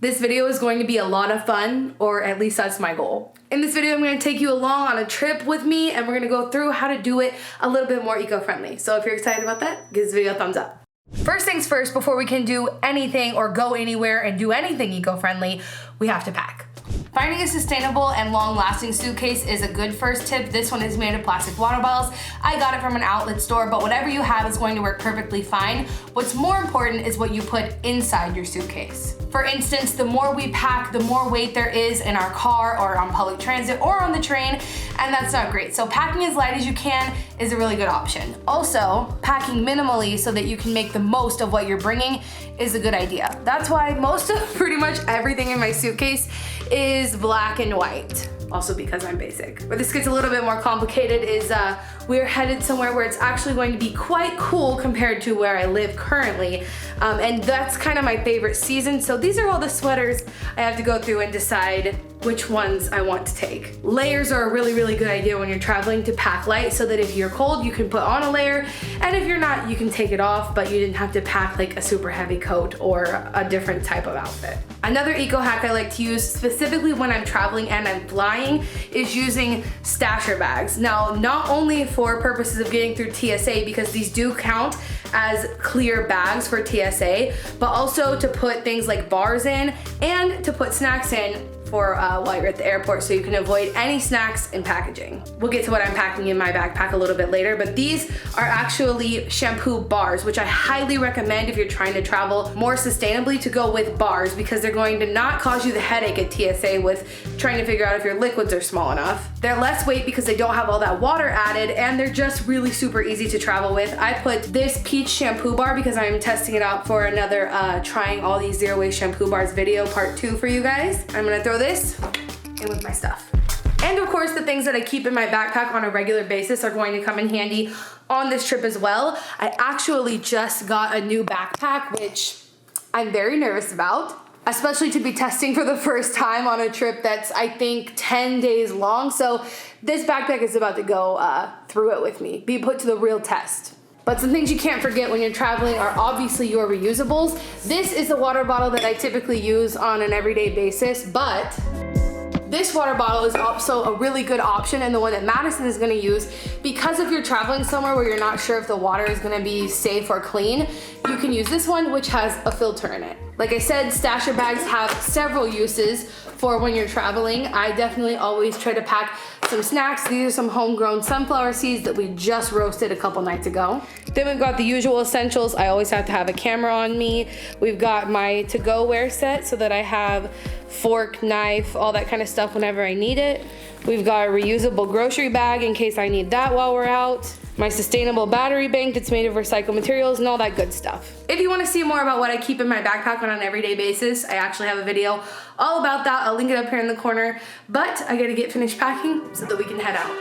This video is going to be a lot of fun, or at least that's my goal. In this video, I'm going to take you along on a trip with me, and we're going to go through how to do it a little bit more eco-friendly. So if you're excited about that, give this video a thumbs up. First things first, before we can do anything or go anywhere and do anything eco-friendly, we have to pack. Finding a sustainable and long-lasting suitcase is a good first tip. This one is made of plastic water bottles. I got it from an outlet store, but whatever you have is going to work perfectly fine. What's more important is what you put inside your suitcase. For instance, the more we pack, the more weight there is in our car or on public transit or on the train, and that's not great. So packing as light as you can is a really good option. Also, packing minimally so that you can make the most of what you're bringing is a good idea. That's why most of pretty much everything in my suitcase is black and white. Also because I'm basic. Where this gets a little bit more complicated is we're headed somewhere where it's actually going to be quite cool compared to where I live currently. And that's kind of my favorite season. So these are all the sweaters I have to go through and decide which ones I want to take. Layers are a really, really good idea when you're traveling to pack light so that if you're cold, you can put on a layer. And if you're not, you can take it off, but you didn't have to pack like a super heavy coat or a different type of outfit. Another eco hack I like to use specifically when I'm traveling and I'm flying is using stasher bags. Now, not only for purposes of getting through TSA, because these do count as clear bags for TSA, but also to put things like bars in and to put snacks in for while you're at the airport, so you can avoid any snacks in packaging. We'll get to what I'm packing in my backpack a little bit later, but these are actually shampoo bars, which I highly recommend if you're trying to travel more sustainably to go with bars, because they're going to not cause you the headache at TSA with trying to figure out if your liquids are small enough. They're less weight because they don't have all that water added, and they're just really super easy to travel with. I put this peach shampoo bar because I'm testing it out for another trying all these zero waste shampoo bars video part 2 for you guys. I'm gonna throw this in with my stuff. And of course, the things that I keep in my backpack on a regular basis are going to come in handy on this trip as well. I actually just got a new backpack, which I'm very nervous about, especially to be testing for the first time on a trip that's, I think, 10 days long. So this backpack is about to go through it with me, be put to the real test. But some things you can't forget when you're traveling are obviously your reusables. This is the water bottle that I typically use on an everyday basis, but this water bottle is also a really good option, and the one that Madison is gonna use, because if you're traveling somewhere where you're not sure if the water is gonna be safe or clean, you can use this one, which has a filter in it. Like I said, stasher bags have several uses for when you're traveling. I definitely always try to pack some snacks. These are some homegrown sunflower seeds that we just roasted a couple nights ago. Then we've got the usual essentials. I always have to have a camera on me. We've got my to-go wear set so that I have fork, knife, all that kind of stuff whenever I need it. We've got a reusable grocery bag in case I need that while we're out. My sustainable battery bank that's made of recycled materials and all that good stuff. If you want to see more about what I keep in my backpack on an everyday basis, I actually have a video all about that. I'll link it up here in the corner, but I gotta get finished packing so that we can head out.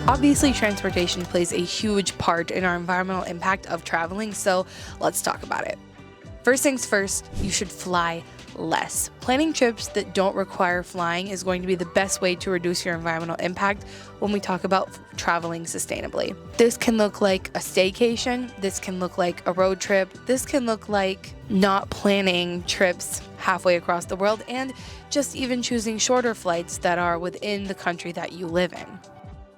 Obviously, transportation plays a huge part in our environmental impact of traveling, so let's talk about it. First things first, you should fly less. Planning trips that don't require flying is going to be the best way to reduce your environmental impact when we talk about traveling sustainably. This can look like a staycation, this can look like a road trip, this can look like not planning trips halfway across the world, and just even choosing shorter flights that are within the country that you live in.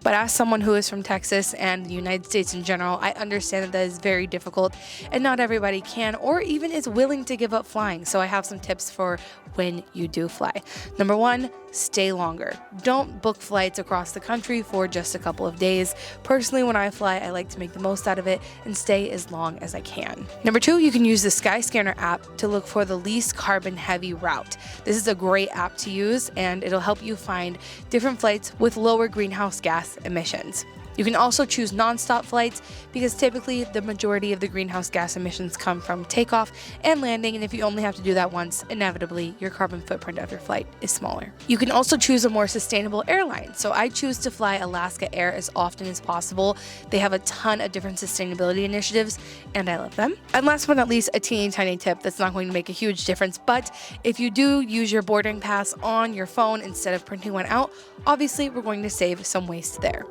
But as someone who is from Texas and the United States in general, I understand that is very difficult and not everybody can or even is willing to give up flying. So I have some tips for when you do fly. Number 1, stay longer. Don't book flights across the country for just a couple of days. Personally, when I fly, I like to make the most out of it and stay as long as I can. Number 2, you can use the Skyscanner app to look for the least carbon heavy route. This is a great app to use and it'll help you find different flights with lower greenhouse gas emissions. You can also choose non-stop flights because typically the majority of the greenhouse gas emissions come from takeoff and landing, and if you only have to do that once, inevitably your carbon footprint of your flight is smaller. You can also choose a more sustainable airline. So I choose to fly Alaska Air as often as possible. They have a ton of different sustainability initiatives and I love them. And last but not least, a teeny tiny tip that's not going to make a huge difference, but if you do use your boarding pass on your phone instead of printing one out, obviously we're going to save some waste there.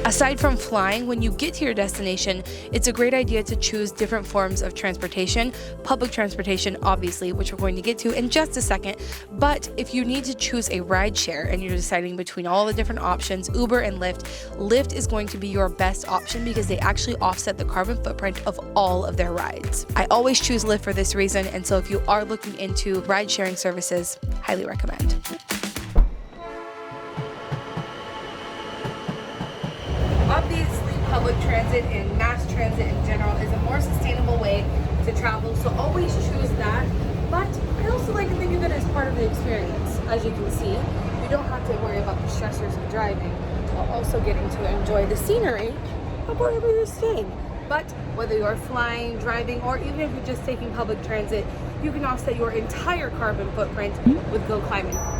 Aside from flying, when you get to your destination, it's a great idea to choose different forms of transportation. Public transportation, obviously, which we're going to get to in just a second. But if you need to choose a ride share and you're deciding between all the different options, Uber and Lyft, Lyft is going to be your best option because they actually offset the carbon footprint of all of their rides. I always choose Lyft for this reason, and so if you are looking into ride sharing services, highly recommend. Obviously, public transit and mass transit in general is a more sustainable way to travel, so always choose that. But I also like to think of it as part of the experience. As you can see, you don't have to worry about the stressors of driving while also getting to enjoy the scenery of wherever you're staying. But whether you're flying, driving, or even if you're just taking public transit, you can offset your entire carbon footprint with GoClimate.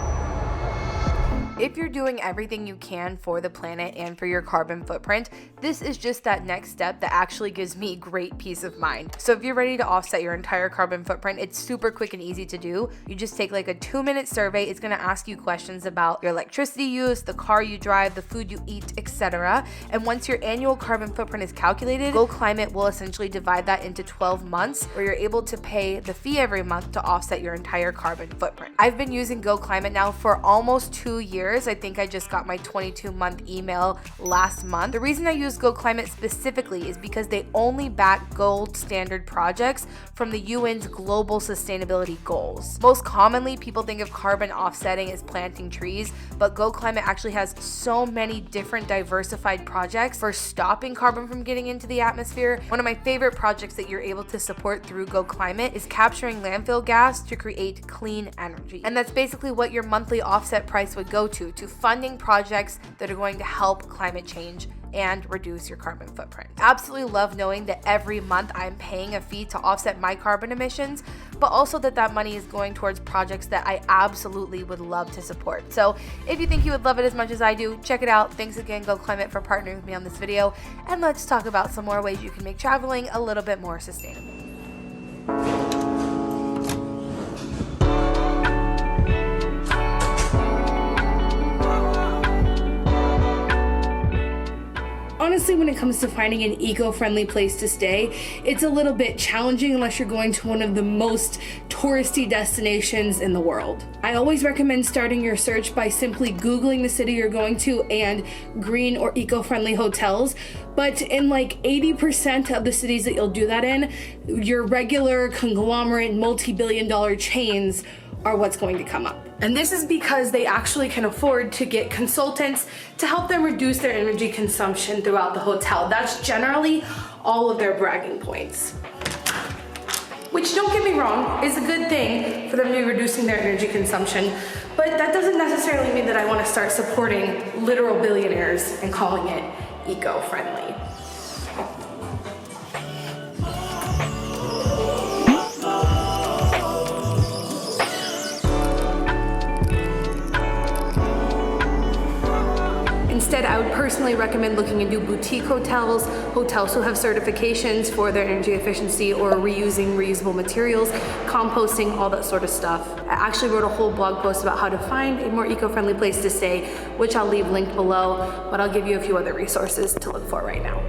If you're doing everything you can for the planet and for your carbon footprint, this is just that next step that actually gives me great peace of mind. So if you're ready to offset your entire carbon footprint, it's super quick and easy to do. You just take like a 2-minute survey. It's going to ask you questions about your electricity use, the car you drive, the food you eat, etc. And once your annual carbon footprint is calculated, GoClimate will essentially divide that into 12 months where you're able to pay the fee every month to offset your entire carbon footprint. I've been using GoClimate now for almost 2 years. I think I just got my 22-month email last month. The reason I use GoClimate specifically is because they only back gold standard projects from the UN's global sustainability goals. Most commonly, people think of carbon offsetting as planting trees, but GoClimate actually has so many different diversified projects for stopping carbon from getting into the atmosphere. One of my favorite projects that you're able to support through GoClimate is capturing landfill gas to create clean energy. And that's basically what your monthly offset price would go to funding projects that are going to help climate change and reduce your carbon footprint. Absolutely love knowing that every month I'm paying a fee to offset my carbon emissions, but also that money is going towards projects that I absolutely would love to support. So if you think you would love it as much as I do, check it out. Thanks again, GoClimate, for partnering with me on this video, and let's talk about some more ways you can make traveling a little bit more sustainable. Honestly, when it comes to finding an eco-friendly place to stay, it's a little bit challenging unless you're going to one of the most touristy destinations in the world. I always recommend starting your search by simply Googling the city you're going to and green or eco-friendly hotels. But in like 80% of the cities that you'll do that in, your regular conglomerate multi-billion-dollar chains are what's going to come up. And this is because they actually can afford to get consultants to help them reduce their energy consumption throughout the hotel. That's generally all of their bragging points. Which, don't get me wrong, is a good thing for them to be reducing their energy consumption, but that doesn't necessarily mean that I want to start supporting literal billionaires and calling it eco-friendly. Instead, I would personally recommend looking into boutique hotels, hotels who have certifications for their energy efficiency or reusing reusable materials, composting, all that sort of stuff. I actually wrote a whole blog post about how to find a more eco-friendly place to stay, which I'll leave linked below, but I'll give you a few other resources to look for right now.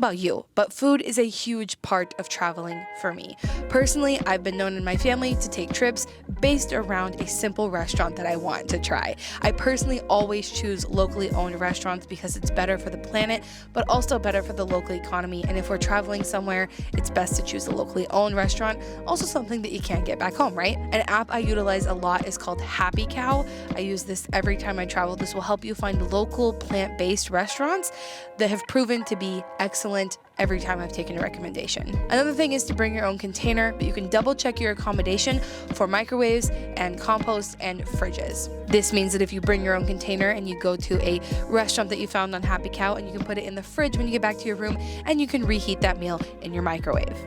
about you, but food is a huge part of traveling for me. Personally, I've been known in my family to take trips based around a simple restaurant that I want to try. I personally always choose locally owned restaurants because it's better for the planet, but also better for the local economy. And if we're traveling somewhere, it's best to choose a locally owned restaurant. Also something that you can't get back home, right? An app I utilize a lot is called Happy Cow. I use this every time I travel. This will help you find local plant-based restaurants that have proven to be excellent every time I've taken a recommendation. Another thing is to bring your own container, but you can double check your accommodation for microwaves and compost and fridges. This means that if you bring your own container and you go to a restaurant that you found on Happy Cow, and you can put it in the fridge when you get back to your room, and you can reheat that meal in your microwave.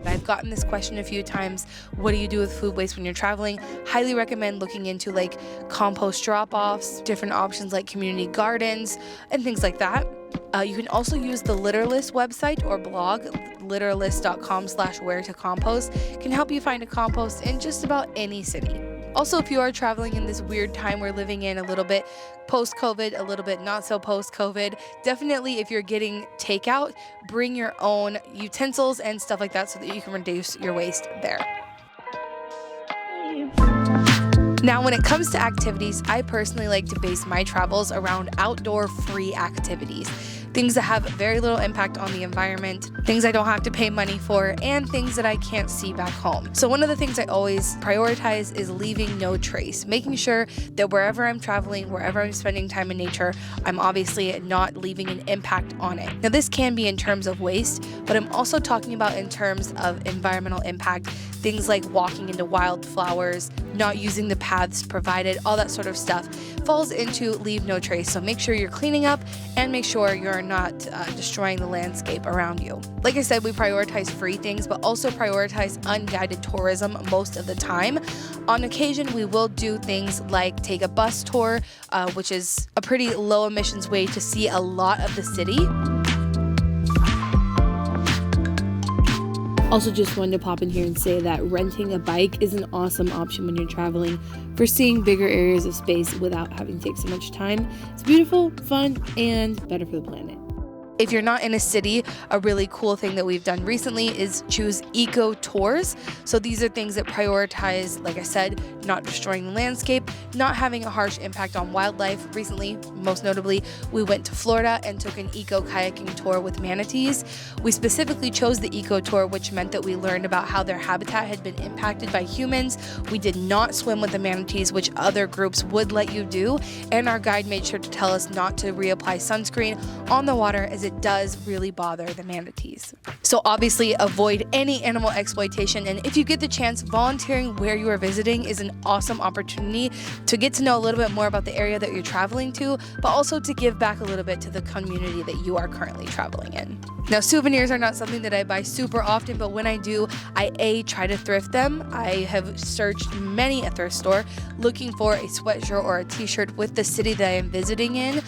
I've gotten this question a few times. What do you do with food waste when you're traveling? Highly recommend looking into like compost drop-offs, different options like community gardens, and things like that. You can also use the Litterlist website or blog. Litterlist.com/where-to-compost can help you find a compost in just about any city. Also, if you are traveling in this weird time we're living in, a little bit post-COVID, a little bit not so post-COVID, definitely if you're getting takeout, bring your own utensils and stuff like that so that you can reduce your waste there. Now, when it comes to activities, I personally like to base my travels around outdoor free activities. Things that have very little impact on the environment, things I don't have to pay money for, and things that I can't see back home. So one of the things I always prioritize is leaving no trace, making sure that wherever I'm traveling, wherever I'm spending time in nature, I'm obviously not leaving an impact on it. Now, this can be in terms of waste, but I'm also talking about in terms of environmental impact, things like walking into wildflowers, not using the paths provided, all that sort of stuff falls into leave no trace. So make sure you're cleaning up and make sure you're not destroying the landscape around you. Like I said, we prioritize free things, but also prioritize unguided tourism most of the time. On occasion, we will do things like take a bus tour, which is a pretty low emissions way to see a lot of the city. Also, just wanted to pop in here and say that renting a bike is an awesome option when you're traveling for seeing bigger areas of space without having to take so much time. It's beautiful, fun, and better for the planet. If you're not in a city, a really cool thing that we've done recently is choose eco tours. So these are things that prioritize, like I said, not destroying the landscape, not having a harsh impact on wildlife. Recently, most notably, we went to Florida and took an eco kayaking tour with manatees. We specifically chose the eco tour, which meant that we learned about how their habitat had been impacted by humans. We did not swim with the manatees, which other groups would let you do. And our guide made sure to tell us not to reapply sunscreen on the water, as it does really bother the manatees. So obviously avoid any animal exploitation, and if you get the chance, volunteering where you are visiting is an awesome opportunity to get to know a little bit more about the area that you're traveling to, but also to give back a little bit to the community that you are currently traveling in. Now, souvenirs are not something that I buy super often, but when I do, I try to thrift them. I have searched many a thrift store looking for a sweatshirt or a t-shirt with the city that I am visiting in.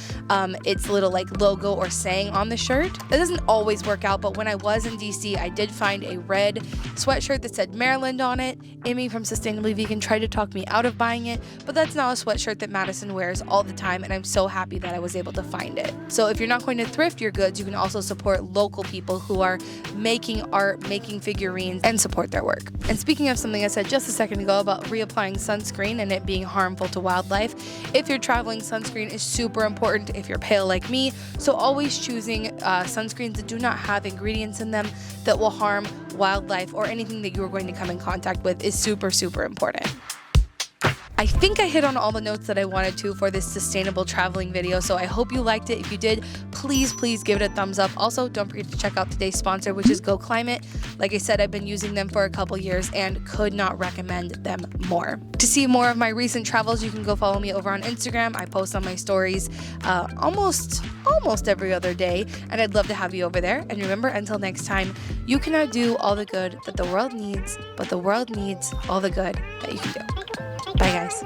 Its little like logo or saying on the shirt. That doesn't always work out, but when I was in DC, I did find a red sweatshirt that said Maryland on it. Emmy from Sustainably Vegan tried to talk me out of buying it, but that's now a sweatshirt that Madison wears all the time, and I'm so happy that I was able to find it. So if you're not going to thrift your goods, you can also support local people who are making art, making figurines, and support their work. And speaking of something I said just a second ago about reapplying sunscreen and it being harmful to wildlife, if you're traveling, sunscreen is super important if you're pale like me, so always choosing sunscreens that do not have ingredients in them that will harm wildlife or anything that you're going to come in contact with is super, super important. I think I hit on all the notes that I wanted to for this sustainable traveling video, so I hope you liked it. If you did, please give it a thumbs up. Also, don't forget to check out today's sponsor, which is Go Climate. Like I said, I've been using them for a couple years and could not recommend them more. To see more of my recent travels, you can go follow me over on Instagram. I post on my stories almost every other day, and I'd love to have you over there. And remember, until next time, you cannot do all the good that the world needs, but the world needs all the good that you can do. Bye, guys.